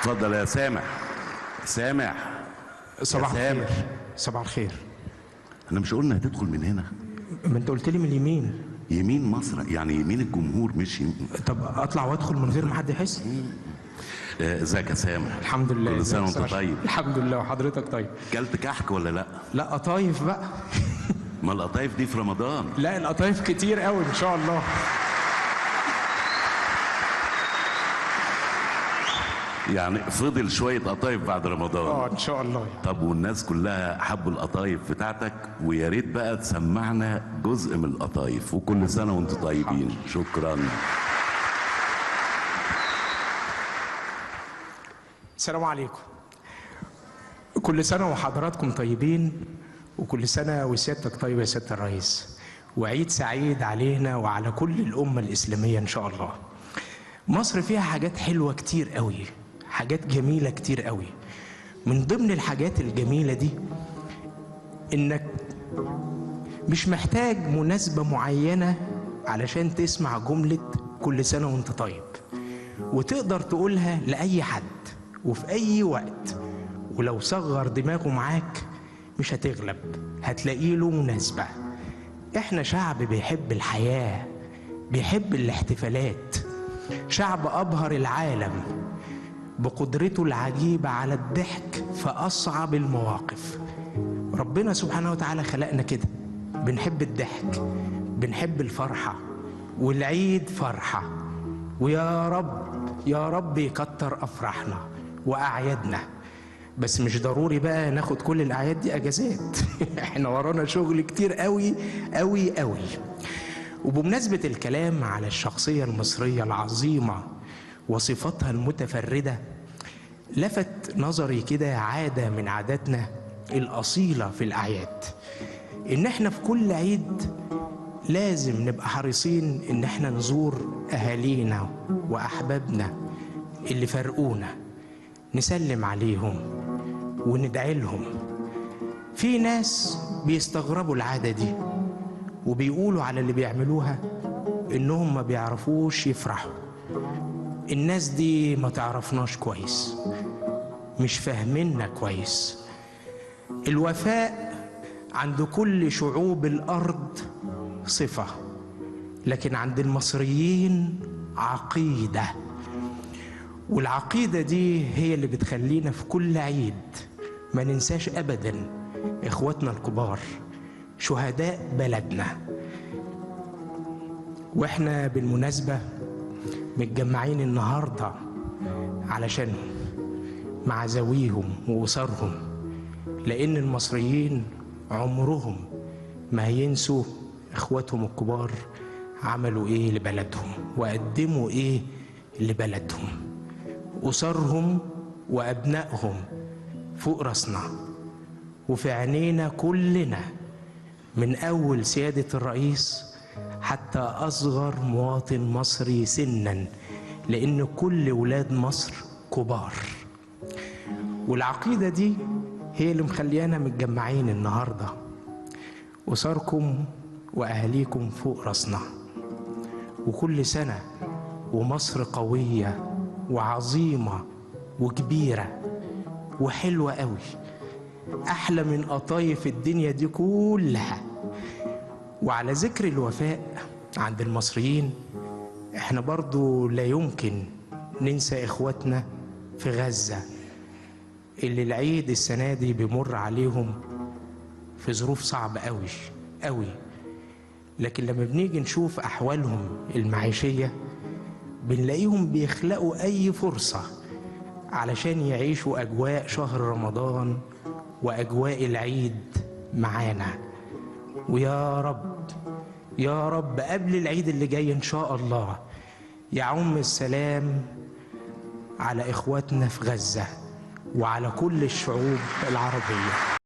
اتفضل يا سامح. سامح صباح يا الخير. صباح الخير. احنا مش قلنا هتدخل من هنا؟ ما انت قلت لي من اليمين. يمين مصر، يعني يمين الجمهور مش يمين. طب اطلع وادخل من غير ما حد يحس؟ ازيك يا سامح؟ الحمد لله. كل سنه وانت طيب. الحمد لله، وحضرتك طيب. كلت كحك ولا لا؟ لا، قطايف بقى. ما القطايف دي في رمضان. لا، القطايف كتير قوي ان شاء الله. يعني فضل شويه قطايف بعد رمضان. ان شاء الله. طب والناس كلها حبوا القطايف بتاعتك، ويا ريت بقى تسمعنا جزء من القطايف. وكل سنه وانتم طيبين. شكرا. السلام عليكم. كل سنه وحضراتكم طيبين، وكل سنه وسيادتك طيب يا سياده الرئيس، وعيد سعيد علينا وعلى كل الامه الاسلاميه ان شاء الله. مصر فيها حاجات حلوه كتير قوي، حاجات جميله كتير قوي. من ضمن الحاجات الجميله دي انك مش محتاج مناسبه معينه علشان تسمع جمله كل سنه وانت طيب، وتقدر تقولها لاي حد وفي اي وقت، ولو صغر دماغه معاك مش هتغلب، هتلاقي له مناسبه. احنا شعب بيحب الحياه، بيحب الاحتفالات، شعب أبهر العالم بقدرته العجيبة على الضحك في أصعب المواقف. ربنا سبحانه وتعالى خلقنا كده، بنحب الضحك، بنحب الفرحة، والعيد فرحة. ويا رب يا رب يكتر أفراحنا وأعيادنا، بس مش ضروري بقى ناخد كل الأعياد دي أجازات. احنا ورانا شغل كتير قوي قوي قوي. وبمناسبة الكلام على الشخصية المصرية العظيمة وصفاتها المتفردة، لفت نظري كده عادة من عاداتنا الأصيلة في الأعياد، إن احنا في كل عيد لازم نبقى حريصين إن احنا نزور أهالينا وأحبابنا اللي فرقونا، نسلم عليهم وندعي لهم. في ناس بيستغربوا العادة دي وبيقولوا على اللي بيعملوها إنهم ما بيعرفوش يفرحوا. الناس دي ما تعرفناش كويس، مش فاهميننا كويس. الوفاء عند كل شعوب الأرض صفة، لكن عند المصريين عقيدة، والعقيدة دي هي اللي بتخلينا في كل عيد ما ننساش أبدا إخواتنا الكبار، شهداء بلدنا. واحنا بالمناسبة متجمعين النهاردة علشانهم مع ذويهم وأسرهم، لأن المصريين عمرهم ما ينسوا إخواتهم الكبار عملوا إيه لبلدهم وقدموا إيه لبلدهم. أسرهم وأبنائهم فوق راسنا وفي عينينا كلنا، من أول سيادة الرئيس حتى أصغر مواطن مصري سنا، لأن كل ولاد مصر كبار. والعقيدة دي هي اللي مخليانا متجمعين النهاردة، أسركم وأهاليكم فوق راسنا. وكل سنة ومصر قوية وعظيمة وكبيرة وحلوة قوي، أحلى من قطايف الدنيا دي كلها. وعلى ذكر الوفاء عند المصريين، احنا برضو لا يمكن ننسى إخواتنا في غزة اللي العيد السنة دي بيمر عليهم في ظروف صعبة قوي قوي، لكن لما بنيجي نشوف أحوالهم المعيشية بنلاقيهم بيخلقوا أي فرصة علشان يعيشوا أجواء شهر رمضان وأجواء العيد معانا. ويا رب يا رب قبل العيد اللي جاي إن شاء الله يعم السلام على إخواتنا في غزة وعلى كل الشعوب العربية.